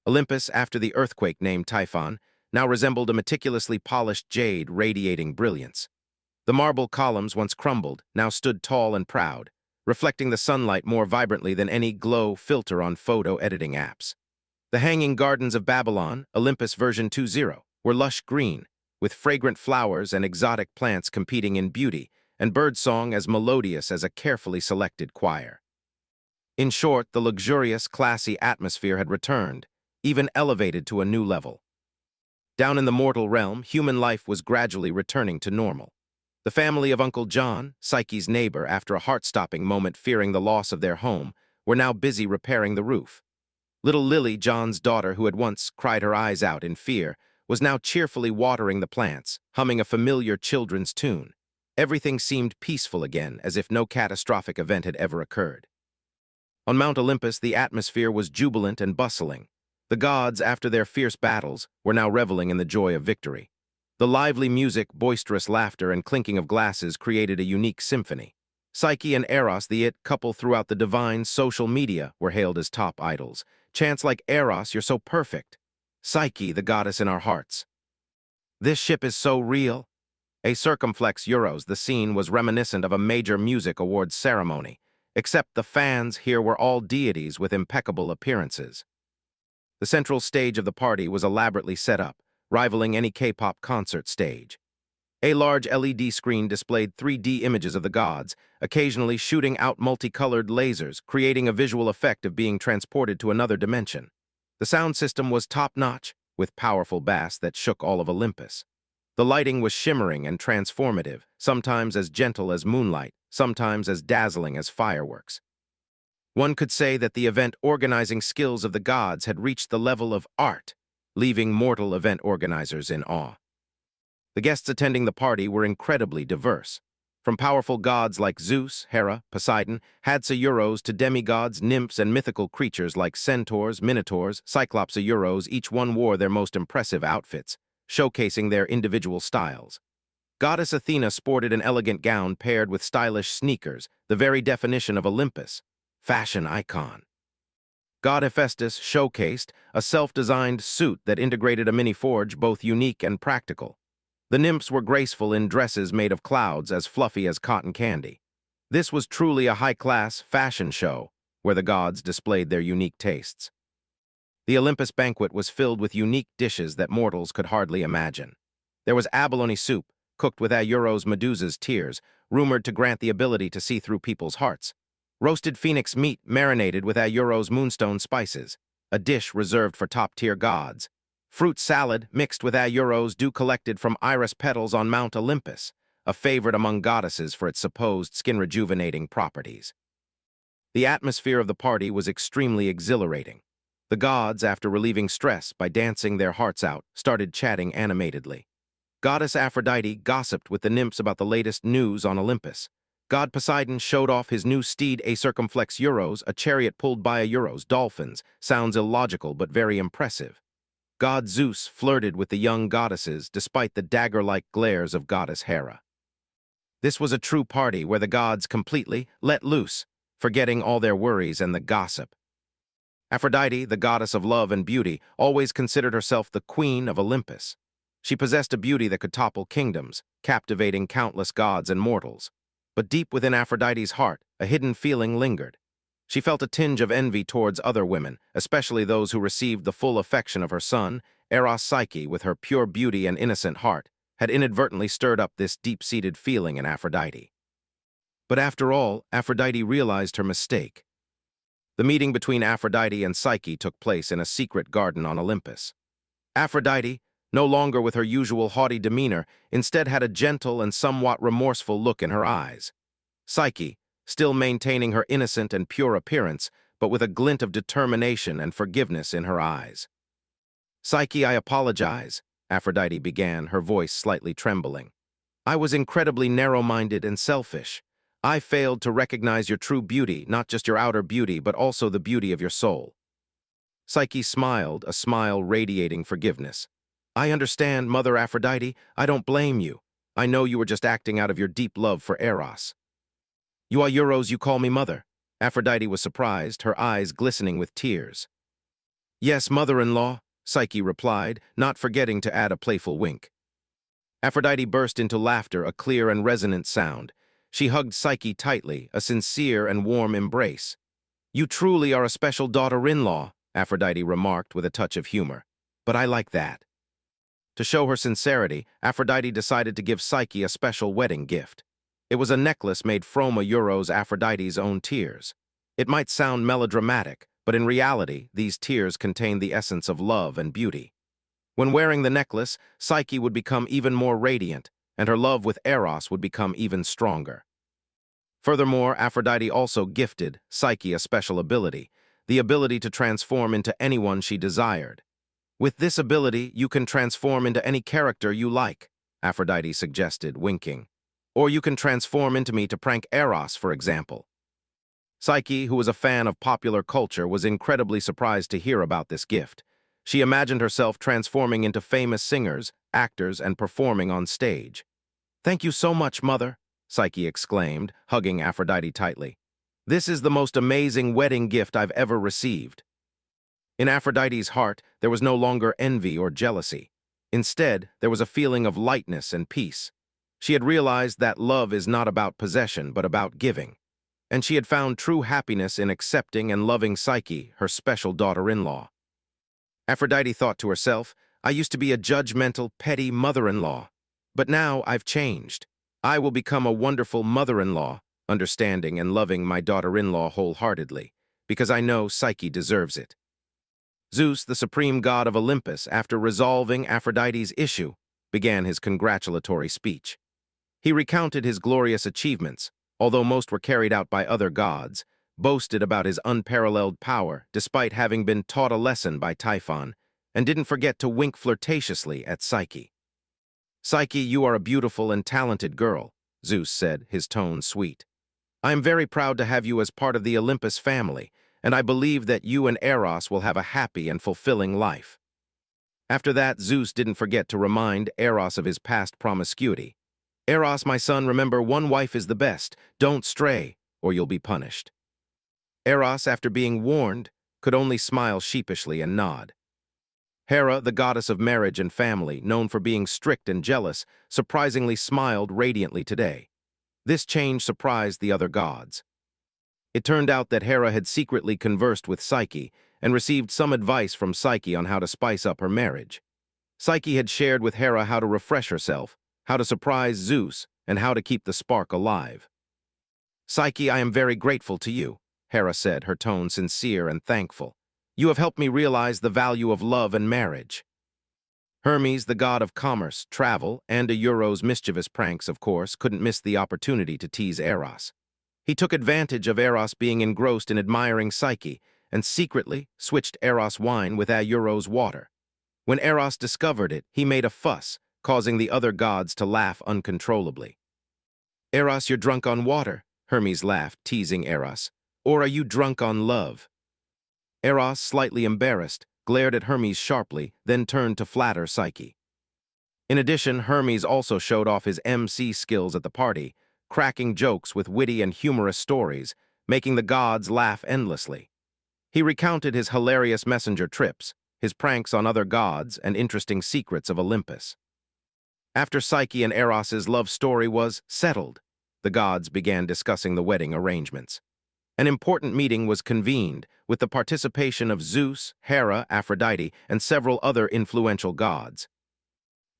Olympus, after the earthquake named Typhon, now resembled a meticulously polished jade radiating brilliance. The marble columns, once crumbled, now stood tall and proud, reflecting the sunlight more vibrantly than any glow filter on photo editing apps. The hanging gardens of Babylon, Olympus version 2.0, were lush green, with fragrant flowers and exotic plants competing in beauty, and birdsong as melodious as a carefully selected choir. In short, the luxurious, classy atmosphere had returned, even elevated to a new level. Down in the mortal realm, human life was gradually returning to normal. The family of Uncle John, Psyche's neighbor, after a heart-stopping moment fearing the loss of their home, were now busy repairing the roof. Little Lily, John's daughter, who had once cried her eyes out in fear, was now cheerfully watering the plants, humming a familiar children's tune. Everything seemed peaceful again, as if no catastrophic event had ever occurred. On Mount Olympus, the atmosphere was jubilant and bustling. The gods, after their fierce battles, were now reveling in the joy of victory. The lively music, boisterous laughter, and clinking of glasses created a unique symphony. Psyche and Eros, the it couple throughout the divine social media, were hailed as top idols. Chants like, "Eros, you're so perfect." "Psyche, the goddess in our hearts." "This ship is so real." A circumflex Euros, the scene was reminiscent of a major music awards ceremony, except the fans here were all deities with impeccable appearances. The central stage of the party was elaborately set up, rivaling any K-pop concert stage. A large LED screen displayed 3D images of the gods, occasionally shooting out multicolored lasers, creating a visual effect of being transported to another dimension. The sound system was top-notch, with powerful bass that shook all of Olympus. The lighting was shimmering and transformative, sometimes as gentle as moonlight, sometimes as dazzling as fireworks. One could say that the event organizing skills of the gods had reached the level of art, leaving mortal event organizers in awe. The guests attending the party were incredibly diverse. From powerful gods like Zeus, Hera, Poseidon, Euros to demigods, nymphs, and mythical creatures like centaurs, minotaurs, Euros, each one wore their most impressive outfits, showcasing their individual styles. Goddess Athena sported an elegant gown paired with stylish sneakers, the very definition of Olympus, fashion icon. God Hephaestus showcased a self-designed suit that integrated a mini-forge, both unique and practical. The nymphs were graceful in dresses made of clouds as fluffy as cotton candy. This was truly a high-class fashion show, where the gods displayed their unique tastes. The Olympus banquet was filled with unique dishes that mortals could hardly imagine. There was abalone soup, cooked with Euros Medusa's tears, rumored to grant the ability to see through people's hearts. Roasted phoenix meat marinated with Euros moonstone spices, a dish reserved for top-tier gods. Fruit salad mixed with Euros dew collected from iris petals on Mount Olympus, a favorite among goddesses for its supposed skin-rejuvenating properties. The atmosphere of the party was extremely exhilarating. The gods, after relieving stress by dancing their hearts out, started chatting animatedly. Goddess Aphrodite gossiped with the nymphs about the latest news on Olympus. God Poseidon showed off his new steed Circumflex Euros, a chariot pulled by Euros dolphins. Sounds illogical but very impressive. God Zeus flirted with the young goddesses despite the dagger-like glares of goddess Hera. This was a true party where the gods completely let loose, forgetting all their worries and the gossip. Aphrodite, the goddess of love and beauty, always considered herself the queen of Olympus. She possessed a beauty that could topple kingdoms, captivating countless gods and mortals. But deep within Aphrodite's heart, a hidden feeling lingered. She felt a tinge of envy towards other women, especially those who received the full affection of her son. Eros. Psyche, with her pure beauty and innocent heart, had inadvertently stirred up this deep-seated feeling in Aphrodite. But after all, Aphrodite realized her mistake. The meeting between Aphrodite and Psyche took place in a secret garden on Olympus. Aphrodite, no longer with her usual haughty demeanor, instead had a gentle and somewhat remorseful look in her eyes. Psyche, still maintaining her innocent and pure appearance, but with a glint of determination and forgiveness in her eyes. "Psyche, I apologize," Aphrodite began, her voice slightly trembling. "I was incredibly narrow-minded and selfish. I failed to recognize your true beauty, not just your outer beauty, but also the beauty of your soul." Psyche smiled, a smile radiating forgiveness. "I understand, Mother Aphrodite. I don't blame you. I know you were just acting out of your deep love for Eros." "You are Euros, you call me mother." Aphrodite was surprised, her eyes glistening with tears. Yes, mother-in-law, Psyche replied, not forgetting to add a playful wink. Aphrodite burst into laughter, a clear and resonant sound. She hugged Psyche tightly, a sincere and warm embrace. You truly are a special daughter-in-law, Aphrodite remarked with a touch of humor. But I like that. To show her sincerity, Aphrodite decided to give Psyche a special wedding gift. It was a necklace made from Eros Aphrodite's own tears. It might sound melodramatic, but in reality, these tears contain the essence of love and beauty. When wearing the necklace, Psyche would become even more radiant, and her love with Eros would become even stronger. Furthermore, Aphrodite also gifted Psyche a special ability, the ability to transform into anyone she desired. With this ability, you can transform into any character you like, Aphrodite suggested, winking. Or you can transform into me to prank Eros, for example. Psyche, who was a fan of popular culture, was incredibly surprised to hear about this gift. She imagined herself transforming into famous singers, actors, and performing on stage. "Thank you so much, Mother," Psyche exclaimed, hugging Aphrodite tightly. "This is the most amazing wedding gift I've ever received." In Aphrodite's heart, there was no longer envy or jealousy. Instead, there was a feeling of lightness and peace. She had realized that love is not about possession, but about giving. And she had found true happiness in accepting and loving Psyche, her special daughter-in-law. Aphrodite thought to herself, I used to be a judgmental, petty mother-in-law. But now I've changed. I will become a wonderful mother-in-law, understanding and loving my daughter-in-law wholeheartedly, because I know Psyche deserves it. Zeus, the supreme god of Olympus, after resolving Aphrodite's issue, began his congratulatory speech. He recounted his glorious achievements, although most were carried out by other gods, boasted about his unparalleled power despite having been taught a lesson by Typhon, and didn't forget to wink flirtatiously at Psyche. "Psyche, you are a beautiful and talented girl," Zeus said, his tone sweet. "I am very proud to have you as part of the Olympus family, and I believe that you and Eros will have a happy and fulfilling life." After that, Zeus didn't forget to remind Eros of his past promiscuity. "Eros, my son, remember, one wife is the best. Don't stray, or you'll be punished." Eros, after being warned, could only smile sheepishly and nod. Hera, the goddess of marriage and family, known for being strict and jealous, surprisingly smiled radiantly today. This change surprised the other gods. It turned out that Hera had secretly conversed with Psyche and received some advice from Psyche on how to spice up her marriage. Psyche had shared with Hera how to refresh herself, how to surprise Zeus, and how to keep the spark alive. "Psyche, I am very grateful to you," Hera said, her tone sincere and thankful. "You have helped me realize the value of love and marriage." Hermes, the god of commerce, travel, and Eros' mischievous pranks, of course, couldn't miss the opportunity to tease Eros. He took advantage of Eros being engrossed in admiring Psyche and secretly switched Eros' wine with Eros' water. When Eros discovered it, he made a fuss, causing the other gods to laugh uncontrollably. "Eros, you're drunk on water," Hermes laughed, teasing Eros. "Or are you drunk on love?" Eros, slightly embarrassed, glared at Hermes sharply, then turned to flatter Psyche. In addition, Hermes also showed off his MC skills at the party, cracking jokes with witty and humorous stories, making the gods laugh endlessly. He recounted his hilarious messenger trips, his pranks on other gods, and interesting secrets of Olympus. After Psyche and Eros' love story was settled, the gods began discussing the wedding arrangements. An important meeting was convened with the participation of Zeus, Hera, Aphrodite, and several other influential gods.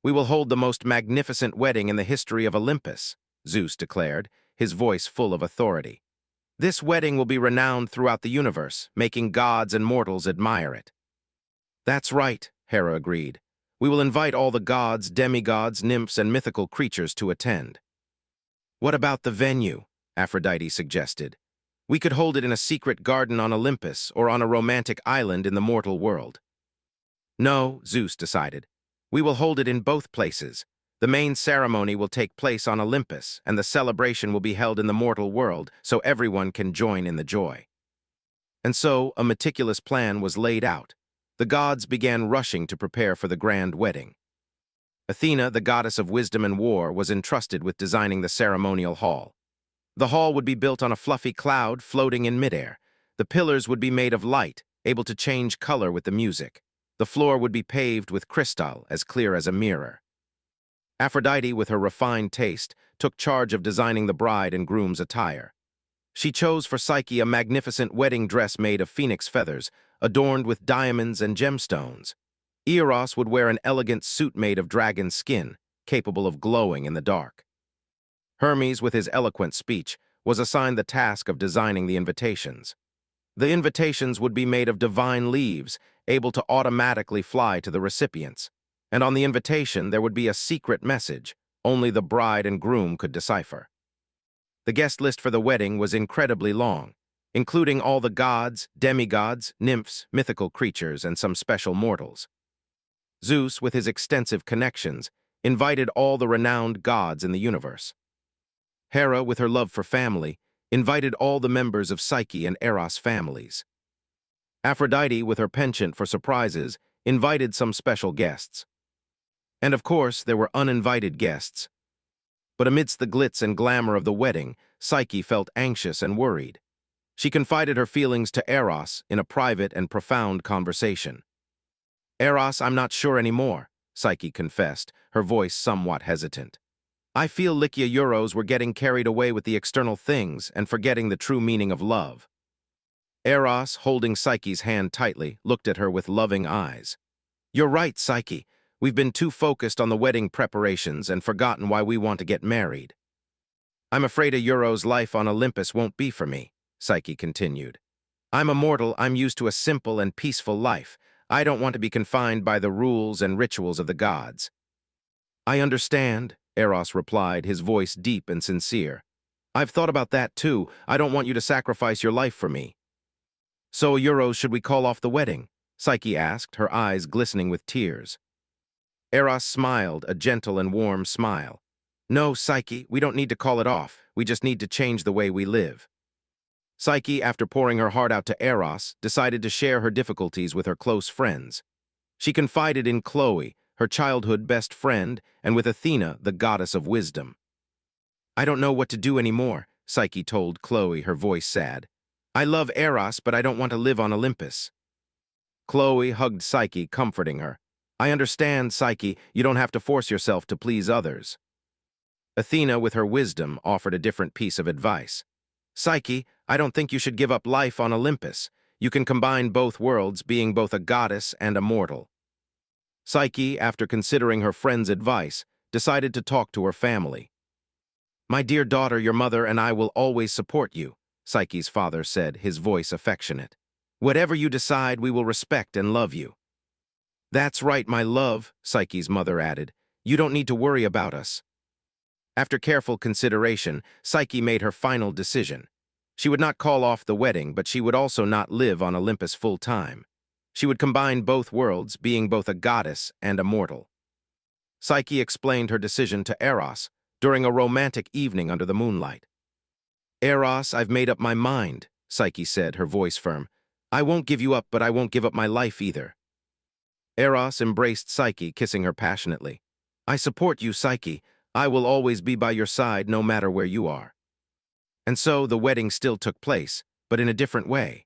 "We will hold the most magnificent wedding in the history of Olympus," Zeus declared, his voice full of authority. "This wedding will be renowned throughout the universe, making gods and mortals admire it." "That's right," Hera agreed. "We will invite all the gods, demigods, nymphs, and mythical creatures to attend." "What about the venue?" Aphrodite suggested. "We could hold it in a secret garden on Olympus or on a romantic island in the mortal world." "No," Zeus decided. "We will hold it in both places. The main ceremony will take place on Olympus, and the celebration will be held in the mortal world, so everyone can join in the joy." And so, a meticulous plan was laid out. The gods began rushing to prepare for the grand wedding. Athena, the goddess of wisdom and war, was entrusted with designing the ceremonial hall. The hall would be built on a fluffy cloud floating in midair. The pillars would be made of light, able to change color with the music. The floor would be paved with crystal, as clear as a mirror. Aphrodite, with her refined taste, took charge of designing the bride and groom's attire. She chose for Psyche a magnificent wedding dress made of phoenix feathers, adorned with diamonds and gemstones. Eros would wear an elegant suit made of dragon skin, capable of glowing in the dark. Hermes, with his eloquent speech, was assigned the task of designing the invitations. The invitations would be made of divine leaves, able to automatically fly to the recipients. And on the invitation, there would be a secret message only the bride and groom could decipher. The guest list for the wedding was incredibly long, including all the gods, demigods, nymphs, mythical creatures, and some special mortals. Zeus, with his extensive connections, invited all the renowned gods in the universe. Hera, with her love for family, invited all the members of Psyche and Eros families. Aphrodite, with her penchant for surprises, invited some special guests. And of course, there were uninvited guests. But amidst the glitz and glamour of the wedding, Psyche felt anxious and worried. She confided her feelings to Eros in a private and profound conversation. "Eros, I'm not sure anymore," Psyche confessed, her voice somewhat hesitant. "I feel Lycia Euros were getting carried away with the external things and forgetting the true meaning of love." Eros, holding Psyche's hand tightly, looked at her with loving eyes. "You're right, Psyche. We've been too focused on the wedding preparations and forgotten why we want to get married." "I'm afraid a Euros life on Olympus won't be for me," Psyche continued. "I'm a mortal. I'm used to a simple and peaceful life. I don't want to be confined by the rules and rituals of the gods." "I understand," Eros replied, his voice deep and sincere. "I've thought about that too. I don't want you to sacrifice your life for me." "So, Euros, should we call off the wedding?" Psyche asked, her eyes glistening with tears. Eros smiled, a gentle and warm smile. "No, Psyche, we don't need to call it off. We just need to change the way we live." Psyche, after pouring her heart out to Eros, decided to share her difficulties with her close friends. She confided in Chloe, her childhood best friend, and with Athena, the goddess of wisdom. "I don't know what to do anymore," Psyche told Chloe, her voice sad. "I love Eros, but I don't want to live on Olympus." Chloe hugged Psyche, comforting her. "I understand, Psyche, you don't have to force yourself to please others." Athena, with her wisdom, offered a different piece of advice. "Psyche, I don't think you should give up life on Olympus. You can combine both worlds, being both a goddess and a mortal." Psyche, after considering her friend's advice, decided to talk to her family. "My dear daughter, your mother and I will always support you," Psyche's father said, his voice affectionate. "Whatever you decide, we will respect and love you." "That's right, my love," Psyche's mother added. "You don't need to worry about us." After careful consideration, Psyche made her final decision. She would not call off the wedding, but she would also not live on Olympus full-time. She would combine both worlds, being both a goddess and a mortal. Psyche explained her decision to Eros during a romantic evening under the moonlight. "Eros, I've made up my mind," Psyche said, her voice firm. "I won't give you up, but I won't give up my life either." Eros embraced Psyche, kissing her passionately. "I support you, Psyche. I will always be by your side, no matter where you are." And so the wedding still took place, but in a different way.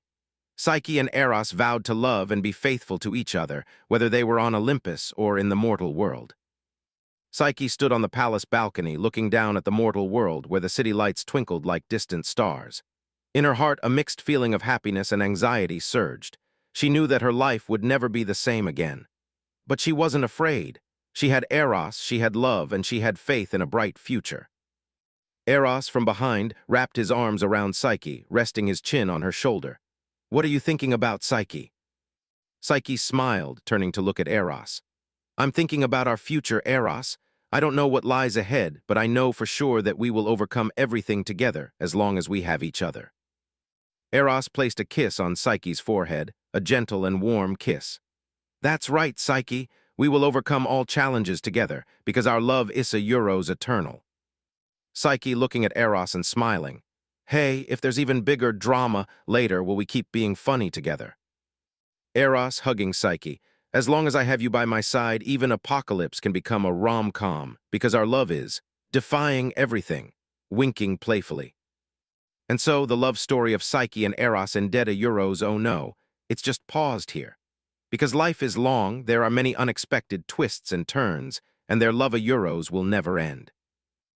Psyche and Eros vowed to love and be faithful to each other, whether they were on Olympus or in the mortal world. Psyche stood on the palace balcony, looking down at the mortal world where the city lights twinkled like distant stars. In her heart, a mixed feeling of happiness and anxiety surged. She knew that her life would never be the same again. But she wasn't afraid. She had Eros, she had love, and she had faith in a bright future. Eros, from behind, wrapped his arms around Psyche, resting his chin on her shoulder. "What are you thinking about, Psyche?" Psyche smiled, turning to look at Eros. "I'm thinking about our future, Eros. I don't know what lies ahead, but I know for sure that we will overcome everything together as long as we have each other." Eros placed a kiss on Psyche's forehead, a gentle and warm kiss. "That's right, Psyche. We will overcome all challenges together, because our love is a Euros eternal." Psyche, looking at Eros and smiling. "Hey, if there's even bigger drama later, will we keep being funny together?" Eros, hugging Psyche. "As long as I have you by my side, even apocalypse can become a rom-com, because our love is defying everything," winking playfully. And so the love story of Psyche and Eros in Euros, oh no, It's just paused here. Because life is long, there are many unexpected twists and turns, and their love of Euros will never end.